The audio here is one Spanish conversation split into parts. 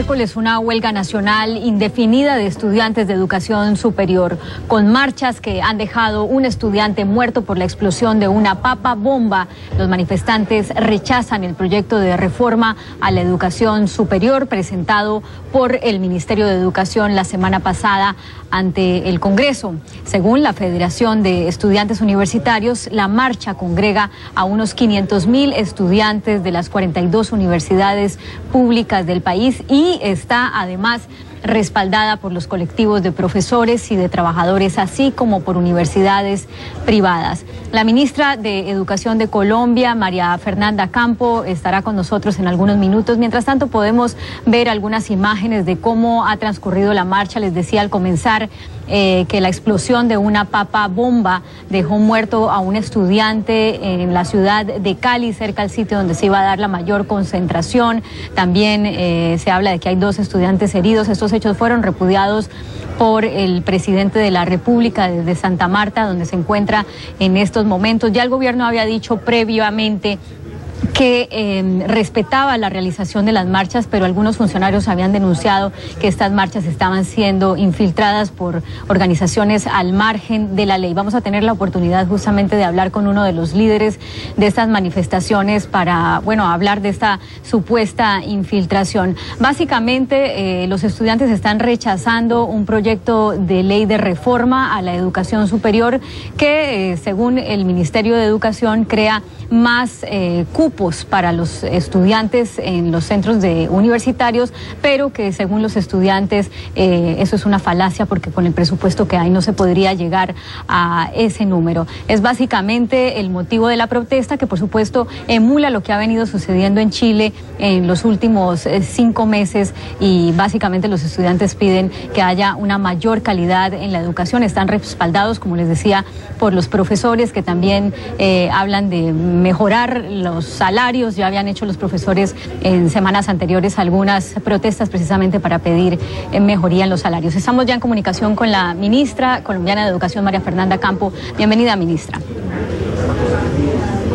miércoles una huelga nacional indefinida de estudiantes de educación superior, con marchas que han dejado un estudiante muerto por la explosión de una papa bomba. Los manifestantes rechazan el proyecto de reforma a la educación superior presentado por el Ministerio de Educación la semana pasada ante el Congreso. Según la Federación de Estudiantes Universitarios, la marcha congrega a unos 500.000 estudiantes de las 42 universidades públicas del país y está además respaldada por los colectivos de profesores y de trabajadores, así como por universidades privadas. La ministra de Educación de Colombia, María Fernanda Campo, estará con nosotros en algunos minutos. Mientras tanto, podemos ver algunas imágenes de cómo ha transcurrido la marcha. Les decía al comenzar que la explosión de una papa bomba dejó muerto a un estudiante en la ciudad de Cali, cerca al sitio donde se iba a dar la mayor concentración. También se habla de que hay 2 estudiantes heridos. Estos hechos fueron repudiados por el presidente de la República desde Santa Marta, donde se encuentra en estos momentos. Ya el gobierno había dicho previamente que respetaba la realización de las marchas, pero algunos funcionarios habían denunciado que estas marchas estaban siendo infiltradas por organizaciones al margen de la ley. Vamos a tener la oportunidad justamente de hablar con uno de los líderes de estas manifestaciones para, bueno, hablar de esta supuesta infiltración. Básicamente, los estudiantes están rechazando un proyecto de ley de reforma a la educación superior que, según el Ministerio de Educación, crea más cupos para los estudiantes en los centros universitarios, pero que según los estudiantes eso es una falacia porque con el presupuesto que hay no se podría llegar a ese número. Es básicamente el motivo de la protesta, que por supuesto emula lo que ha venido sucediendo en Chile en los últimos 5 meses, y básicamente los estudiantes piden que haya una mayor calidad en la educación. Están respaldados, como les decía, por los profesores, que también hablan de mejorar los salarios. Ya habían hecho los profesores en semanas anteriores algunas protestas precisamente para pedir mejoría en los salarios. Estamos ya en comunicación con la ministra colombiana de Educación, María Fernanda Campo. Bienvenida, ministra.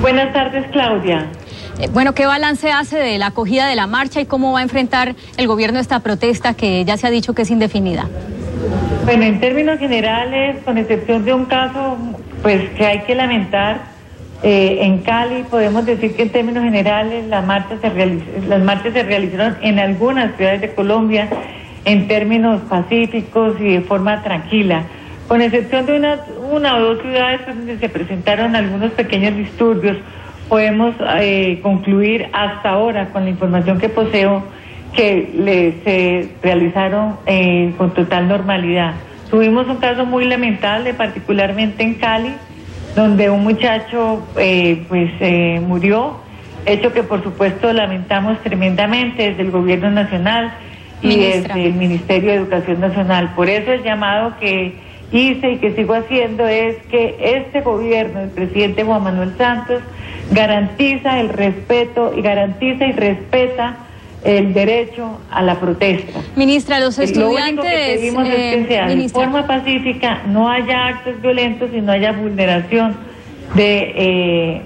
Buenas tardes, Claudia. Bueno, ¿qué balance hace de la acogida de la marcha y cómo va a enfrentar el gobierno esta protesta que ya se ha dicho que es indefinida? Bueno, en términos generales, con excepción de un caso pues que hay que lamentar, en Cali podemos decir que en términos generales las marchas se realizaron en algunas ciudades de Colombia en términos pacíficos y de forma tranquila, con excepción de una o 2 ciudades donde se presentaron algunos pequeños disturbios. Podemos concluir hasta ahora, con la información que poseo, que se realizaron con total normalidad. Tuvimos un caso muy lamentable, particularmente en Cali, donde un muchacho murió, hecho que por supuesto lamentamos tremendamente desde el Gobierno Nacional y desde el Ministerio de Educación Nacional. Por eso el llamado que hice y que sigo haciendo es que este gobierno, el presidente Juan Manuel Santos, garantiza el respeto y garantiza y respeta el derecho a la protesta. Ministra, los estudiantes... Lo único que pedimos es que sea de forma pacífica, no haya actos violentos y no haya vulneración del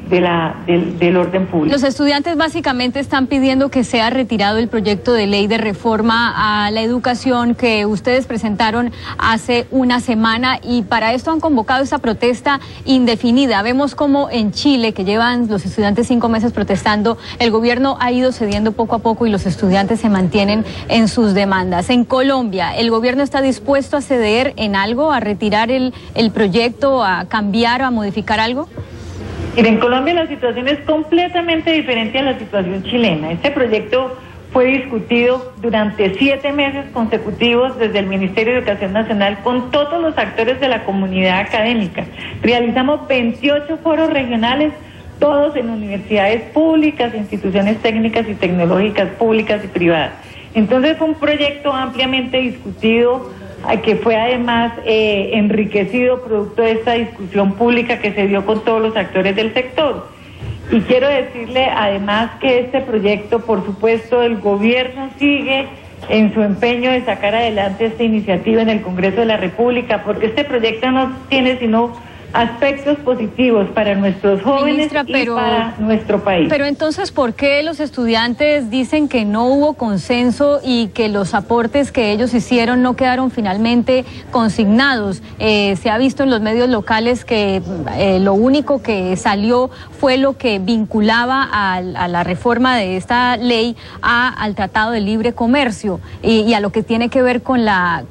orden público. Los estudiantes básicamente están pidiendo que sea retirado el proyecto de ley de reforma a la educación que ustedes presentaron hace una semana, y para esto han convocado esa protesta indefinida. Vemos como en Chile, que llevan los estudiantes 5 meses protestando, el gobierno ha ido cediendo poco a poco y los estudiantes se mantienen en sus demandas. En Colombia, ¿el gobierno está dispuesto a ceder en algo, a retirar el proyecto, a cambiar o a modificar algo? Mira, en Colombia la situación es completamente diferente a la situación chilena. Este proyecto fue discutido durante 7 meses consecutivos desde el Ministerio de Educación Nacional con todos los actores de la comunidad académica. Realizamos 28 foros regionales, todos en universidades públicas, instituciones técnicas y tecnológicas públicas y privadas. Entonces fue un proyecto ampliamente discutido, que fue además enriquecido producto de esta discusión pública que se dio con todos los actores del sector. Y quiero decirle además que este proyecto, por supuesto, el gobierno sigue en su empeño de sacar adelante esta iniciativa en el Congreso de la República, porque este proyecto no tiene sino aspectos positivos para nuestros jóvenes, ministra, y para nuestro país. Pero entonces, ¿por qué los estudiantes dicen que no hubo consenso y que los aportes que ellos hicieron no quedaron finalmente consignados? Se ha visto en los medios locales que lo único que salió fue lo que vinculaba a la reforma de esta ley al Tratado de Libre Comercio y a lo que tiene que ver con la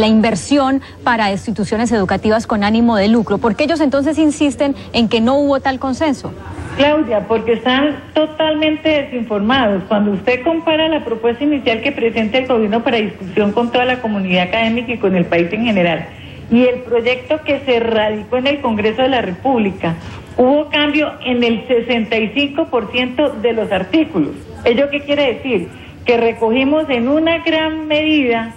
inversión para instituciones educativas con ánimo de lucro. ¿Por qué ellos entonces insisten en que no hubo tal consenso? Claudia, porque están totalmente desinformados. Cuando usted compara la propuesta inicial que presenta el gobierno para discusión con toda la comunidad académica y con el país en general, y el proyecto que se radicó en el Congreso de la República, hubo cambio en el 65% de los artículos. ¿Ello qué quiere decir? Que recogimos en una gran medida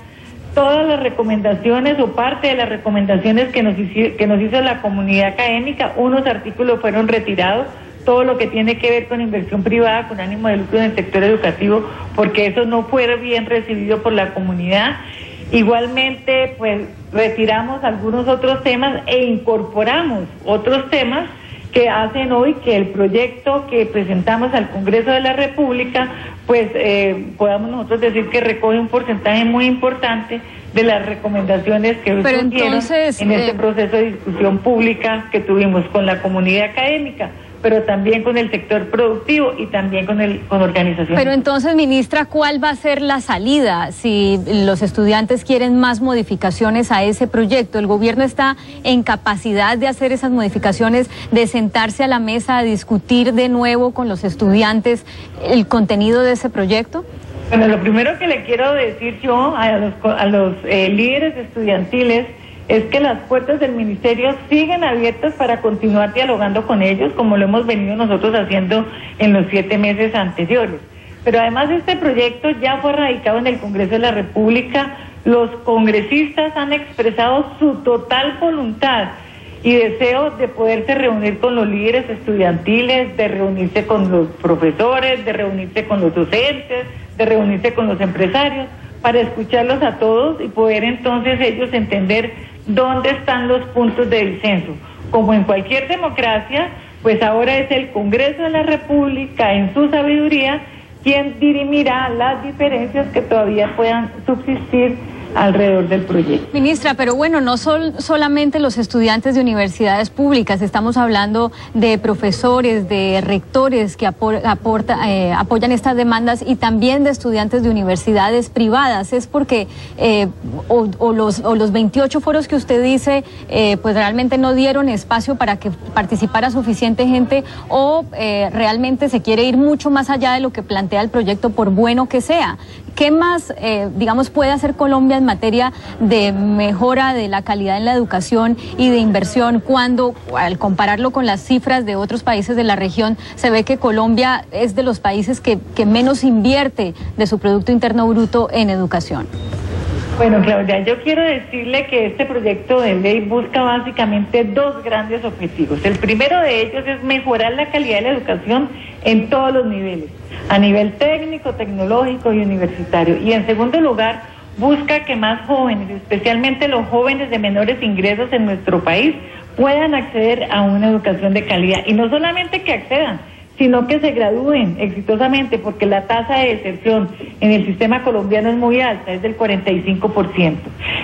todas las recomendaciones o parte de las recomendaciones que nos hizo la comunidad académica. Unos artículos fueron retirados, todo lo que tiene que ver con inversión privada con ánimo de lucro en el sector educativo, porque eso no fue bien recibido por la comunidad. Igualmente, pues retiramos algunos otros temas e incorporamos otros temas que hacen hoy que el proyecto que presentamos al Congreso de la República, pues podamos nosotros decir que recoge un porcentaje muy importante de las recomendaciones que surgieron en este proceso de discusión pública que tuvimos con la comunidad académica, pero también con el sector productivo y también con organizaciones. Pero entonces, ministra, ¿cuál va a ser la salida si los estudiantes quieren más modificaciones a ese proyecto? ¿El gobierno está en capacidad de hacer esas modificaciones, de sentarse a la mesa a discutir de nuevo con los estudiantes el contenido de ese proyecto? Bueno, lo primero que le quiero decir yo a los líderes estudiantiles es que las puertas del ministerio siguen abiertas para continuar dialogando con ellos, como lo hemos venido nosotros haciendo en los 7 meses anteriores. Pero además este proyecto ya fue radicado en el Congreso de la República. Los congresistas han expresado su total voluntad y deseo de poderse reunir con los líderes estudiantiles, de reunirse con los profesores, de reunirse con los docentes, de reunirse con los empresarios, para escucharlos a todos y poder entonces ellos entender dónde están los puntos de disenso. Como en cualquier democracia, pues ahora es el Congreso de la República, en su sabiduría, quien dirimirá las diferencias que todavía puedan subsistir alrededor del proyecto. Ministra, pero bueno, no solamente los estudiantes de universidades públicas, estamos hablando de profesores, de rectores que apoyan estas demandas y también de estudiantes de universidades privadas. Es porque los 28 foros que usted dice, pues realmente no dieron espacio para que participara suficiente gente, o realmente se quiere ir mucho más allá de lo que plantea el proyecto, por bueno que sea. ¿Qué más, digamos, puede hacer Colombia en materia de mejora de la calidad en la educación y de inversión, cuando, al compararlo con las cifras de otros países de la región, se ve que Colombia es de los países que menos invierte de su Producto Interno Bruto en educación? Bueno, Claudia, yo quiero decirle que este proyecto de ley busca básicamente 2 grandes objetivos. El primero de ellos es mejorar la calidad de la educación en todos los niveles, a nivel técnico, tecnológico y universitario. Y en segundo lugar, busca que más jóvenes, especialmente los jóvenes de menores ingresos en nuestro país, puedan acceder a una educación de calidad. Y no solamente que accedan, sino que se gradúen exitosamente, porque la tasa de deserción en el sistema colombiano es muy alta, es del 45%.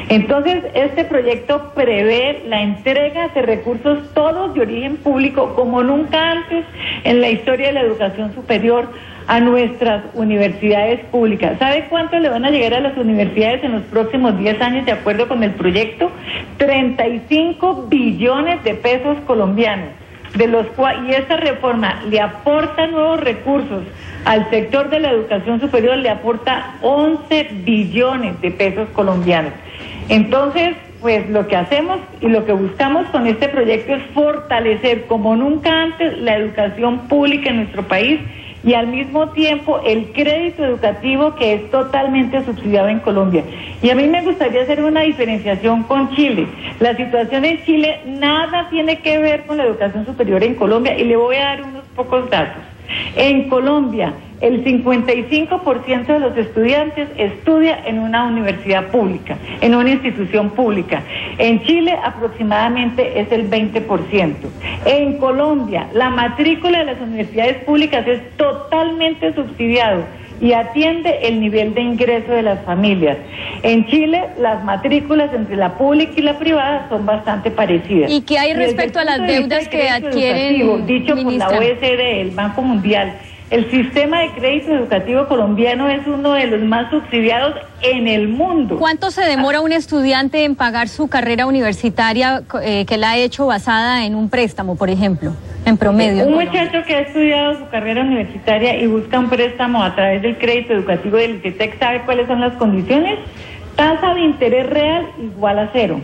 Entonces, este proyecto prevé la entrega de recursos todos de origen público, como nunca antes en la historia de la educación superior, a nuestras universidades públicas. ¿Sabe cuánto le van a llegar a las universidades en los próximos 10 años de acuerdo con el proyecto? 35 billones de pesos colombianos. Y esta reforma le aporta nuevos recursos al sector de la educación superior, le aporta 11 billones de pesos colombianos. Entonces, pues lo que hacemos y lo que buscamos con este proyecto es fortalecer como nunca antes la educación pública en nuestro país y al mismo tiempo el crédito educativo, que es totalmente subsidiado en Colombia. Y a mí me gustaría hacer una diferenciación con Chile. La situación en Chile nada tiene que ver con la educación superior en Colombia, y le voy a dar unos pocos datos. En Colombia, el 55% de los estudiantes estudia en una universidad pública, en una institución pública. En Chile aproximadamente es el 20%. En Colombia, la matrícula de las universidades públicas es totalmente subsidiado y atiende el nivel de ingreso de las familias. En Chile, las matrículas entre la pública y la privada son bastante parecidas. ¿Y qué hay respecto a las deudas que adquieren, dicho ministra? por la OECD, el Banco Mundial, el sistema de crédito educativo colombiano es uno de los más subsidiados en el mundo. ¿Cuánto se demora un estudiante en pagar su carrera universitaria que la ha hecho basada en un préstamo, por ejemplo, en promedio? Un muchacho que ha estudiado su carrera universitaria y busca un préstamo a través del crédito educativo del ICETEX, ¿sabe cuáles son las condiciones? Tasa de interés real igual a 0.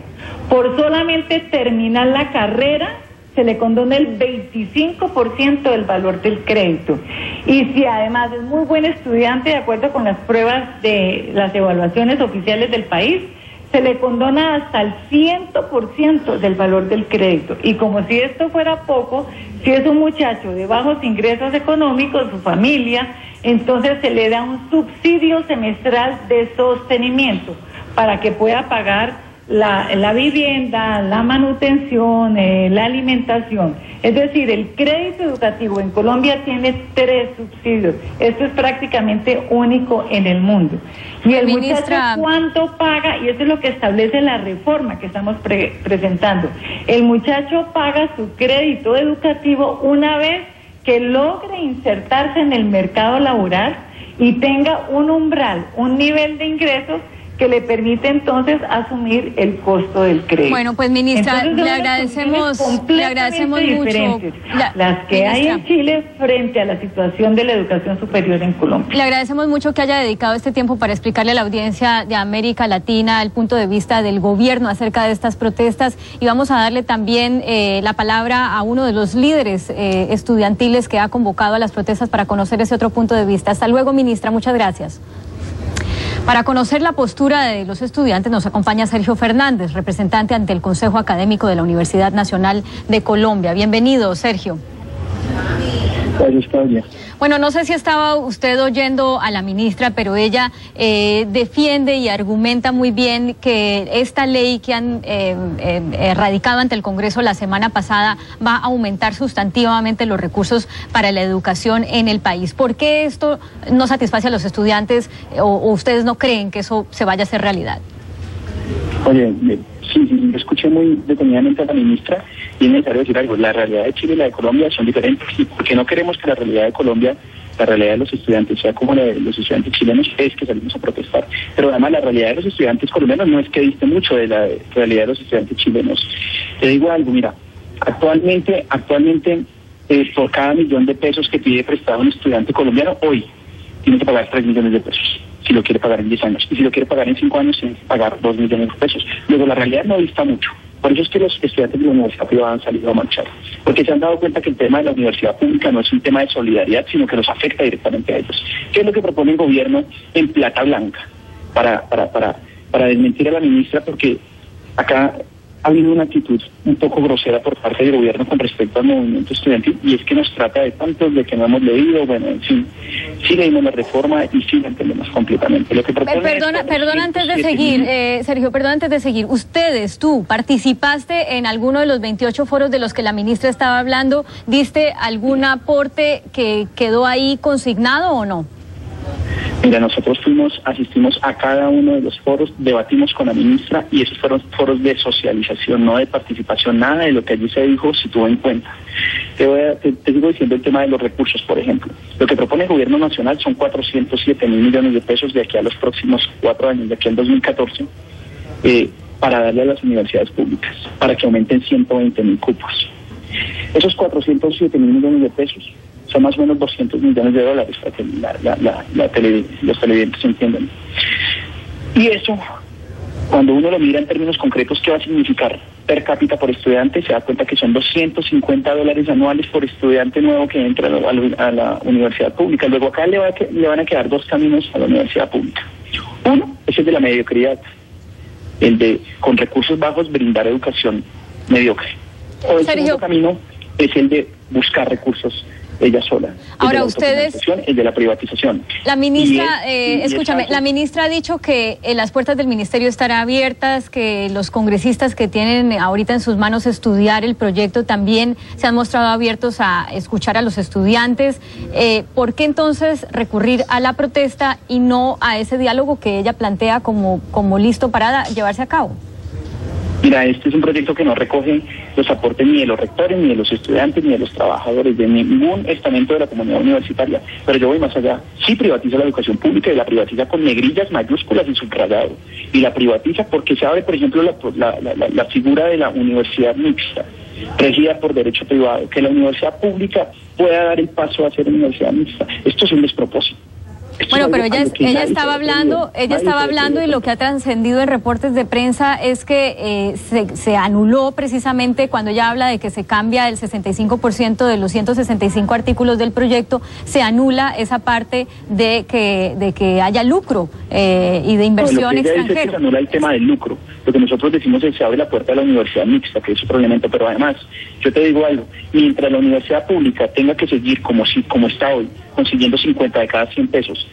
Por solamente terminar la carrera, se le condona el 25% del valor del crédito. Y si además es muy buen estudiante, de acuerdo con las pruebas de las evaluaciones oficiales del país, se le condona hasta el 100% del valor del crédito. Y como si esto fuera poco, si es un muchacho de bajos ingresos económicos, su familia, entonces se le da un subsidio semestral de sostenimiento para que pueda pagar la vivienda, la manutención, la alimentación. Es decir, el crédito educativo en Colombia tiene 3 subsidios. Esto es prácticamente único en el mundo. Y el muchacho, ¿cuánto paga? Y eso es lo que establece la reforma que estamos presentando. El muchacho paga su crédito educativo una vez que logre insertarse en el mercado laboral y tenga un umbral, un nivel de ingresos que le permite entonces asumir el costo del crédito. Bueno, pues ministra, entonces, le agradecemos mucho las que hay en Chile frente a la situación de la educación superior en Colombia. Le agradecemos mucho que haya dedicado este tiempo para explicarle a la audiencia de América Latina el punto de vista del gobierno acerca de estas protestas, y vamos a darle también la palabra a uno de los líderes estudiantiles que ha convocado a las protestas para conocer ese otro punto de vista. Hasta luego, ministra, muchas gracias. Para conocer la postura de los estudiantes nos acompaña Sergio Fernández, representante ante el Consejo Académico de la Universidad Nacional de Colombia. Bienvenido, Sergio. Gracias, Claudia. Bueno, no sé si estaba usted oyendo a la ministra, pero ella defiende y argumenta muy bien que esta ley que han radicado ante el Congreso la semana pasada va a aumentar sustantivamente los recursos para la educación en el país. ¿Por qué esto no satisface a los estudiantes o ustedes no creen que eso se vaya a hacer realidad? Oye, sí, escuché muy detenidamente a la ministra y es necesario decir algo. La realidad de Chile y la de Colombia son diferentes, y porque no queremos que la realidad de Colombia, la realidad de los estudiantes sea como la de los estudiantes chilenos, es que salimos a protestar. Pero además la realidad de los estudiantes colombianos no es que diste mucho de la realidad de los estudiantes chilenos. Te digo algo, mira, actualmente por cada $1.000.000 que pide prestado un estudiante colombiano, hoy tiene que pagar 3 millones de pesos. Si lo quiere pagar en 10 años. Y si lo quiere pagar en 5 años, tiene que pagar 2 millones de pesos. Luego, la realidad no dista mucho. Por eso es que los estudiantes de la universidad privada han salido a marchar. Porque se han dado cuenta que el tema de la universidad pública no es un tema de solidaridad, sino que los afecta directamente a ellos. ¿Qué es lo que propone el gobierno en plata blanca? Para desmentir a la ministra, porque acá ha habido una actitud un poco grosera por parte del gobierno con respecto al movimiento estudiantil, y es que nos trata de tantos de que no hemos leído. Bueno, en fin, sí leímos la reforma y sí la entendemos completamente. Lo que perdona antes de seguir, Sergio, antes de seguir, tú participaste en alguno de los 28 foros de los que la ministra estaba hablando, ¿diste algún aporte que quedó ahí consignado o no? Mira, nosotros asistimos a cada uno de los foros, debatimos con la ministra, y esos fueron foros de socialización, no de participación. Nada de lo que allí se dijo se tuvo en cuenta. Te sigo diciendo el tema de los recursos, por ejemplo. Lo que propone el gobierno nacional son 407 mil millones de pesos de aquí a los próximos 4 años, de aquí al 2014, para darle a las universidades públicas, para que aumenten 120.000 cupos. Esos 407 mil millones de pesos son más o menos $200 millones, para que los televidentes entiendan. Y eso, cuando uno lo mira en términos concretos, ¿qué va a significar per cápita por estudiante? Se da cuenta que son $250 anuales por estudiante nuevo que entra a la universidad pública. Luego acá le van a quedar 2 caminos a la universidad pública. Uno es el de la mediocridad, el de, con recursos bajos, brindar educación mediocre. O el segundo camino es el de buscar recursos ella sola. Ahora ustedes, el de la privatización. La ministra, escúchame, la ministra ha dicho que las puertas del ministerio estarán abiertas, que los congresistas que tienen ahorita en sus manos estudiar el proyecto también se han mostrado abiertos a escuchar a los estudiantes. ¿Por qué entonces recurrir a la protesta y no a ese diálogo que ella plantea como listo para llevarse a cabo? Mira, este es un proyecto que no recoge los aportes ni de los rectores, ni de los estudiantes, ni de los trabajadores, de ningún estamento de la comunidad universitaria. Pero yo voy más allá. Sí privatiza la educación pública y la privatiza con negrillas mayúsculas y subrayado. Y la privatiza porque se abre, por ejemplo, la figura de la universidad mixta, regida por derecho privado, que la universidad pública pueda dar el paso a ser universidad mixta. Esto es un despropósito. Bueno, pero ella estaba hablando y lo que ha trascendido en reportes de prensa es que se anuló precisamente cuando ella habla de que se cambia el 65% de los 165 artículos del proyecto, se anula esa parte de que haya lucro y de inversión extranjera. Se anula el tema del lucro. Lo que nosotros decimos es que se abre la puerta a la universidad mixta, que es su problemático, pero además, yo te digo algo, mientras la universidad pública tenga que seguir como está hoy, consiguiendo 50 de cada 100 pesos,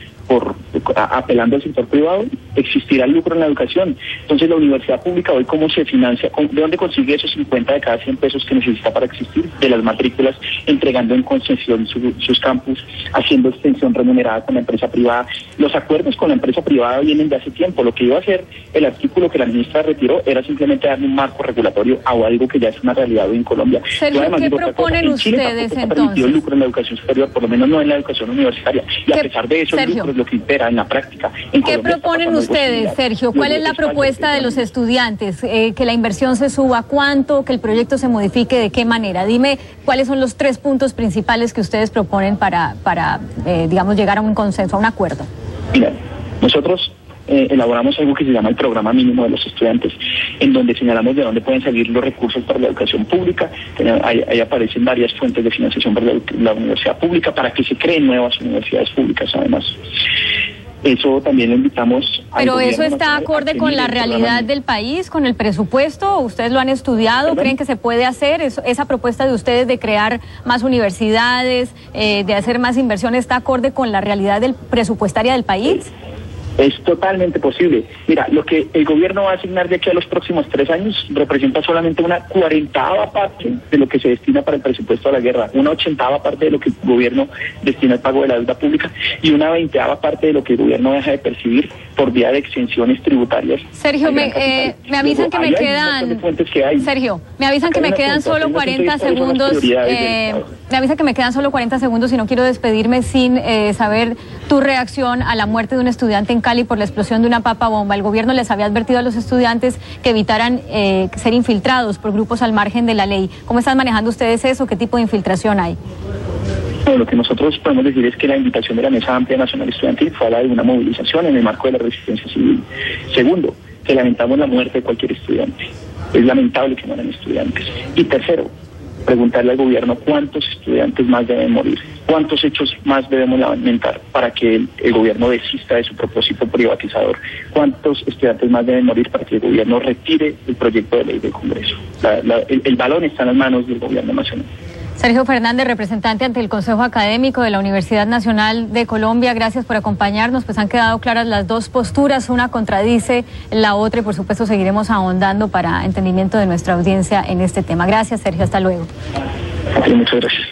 apelando al sector privado, existirá lucro en la educación. Entonces la universidad pública hoy, ¿cómo se financia? ¿De dónde consigue esos 50 de cada 100 pesos que necesita para existir? De las matrículas, entregando en concesión sus campus, haciendo extensión remunerada con la empresa privada. Los acuerdos con la empresa privada vienen de hace tiempo. Lo que iba a hacer el artículo que la ministra retiró era simplemente darle un marco regulatorio a algo que ya es una realidad hoy en Colombia. Sergio, ¿qué proponen ustedes entonces? El lucro en la educación superior, por lo menos no en la educación universitaria. Y a pesar de eso, el lucro es lo que impera en la práctica. ¿Qué proponen ustedes, Sergio? ¿Cuál es la propuesta de los estudiantes? ¿Que la inversión se suba cuánto? ¿Que el proyecto se modifique de qué manera? Dime cuáles son los 3 puntos principales que ustedes proponen para digamos, llegar a un consenso, a un acuerdo. Mira, nosotros elaboramos algo que se llama el programa mínimo de los estudiantes, en donde señalamos de dónde pueden salir los recursos para la educación pública. Ahí aparecen varias fuentes de financiación para la universidad pública, para que se creen nuevas universidades públicas, además. Eso también lo invitamos a... ¿Pero eso está acorde con la realidad del país, con el presupuesto? ¿Ustedes lo han estudiado? ¿Perdón? ¿Creen que se puede hacer? ¿Esa propuesta de ustedes de crear más universidades, de hacer más inversión, está acorde con la realidad presupuestaria del país? Es totalmente posible. Mira, lo que el gobierno va a asignar de aquí a los próximos 3 años representa solamente una 40ª parte de lo que se destina para el presupuesto de la guerra, una 80ª parte de lo que el gobierno destina al pago de la deuda pública y una 20ª parte de lo que el gobierno deja de percibir por vía de exenciones tributarias. Sergio, me avisan que me quedan... Sergio, me avisan que me quedan solo 40 segundos. Me avisan que me quedan solo 40 segundos y no quiero despedirme sin saber tu reacción a la muerte de un estudiante en Cali por la explosión de una papa bomba. El gobierno les había advertido a los estudiantes que evitaran ser infiltrados por grupos al margen de la ley. ¿Cómo están manejando ustedes eso? ¿Qué tipo de infiltración hay? Bueno, lo que nosotros podemos decir es que la invitación de la Mesa Amplia Nacional Estudiantil fue a la de una movilización en el marco de la resistencia civil. Segundo, que lamentamos la muerte de cualquier estudiante. Es lamentable que mueran estudiantes. Y tercero, preguntarle al gobierno cuántos estudiantes más deben morir, cuántos hechos más debemos lamentar para que el gobierno desista de su propósito privatizador, cuántos estudiantes más deben morir para que el gobierno retire el proyecto de ley del Congreso. El balón está en las manos del gobierno nacional. Sergio Fernández, representante ante el Consejo Académico de la Universidad Nacional de Colombia, gracias por acompañarnos. Pues han quedado claras las dos posturas, una contradice la otra y por supuesto seguiremos ahondando para entendimiento de nuestra audiencia en este tema. Gracias, Sergio, hasta luego. Sí, muchas gracias.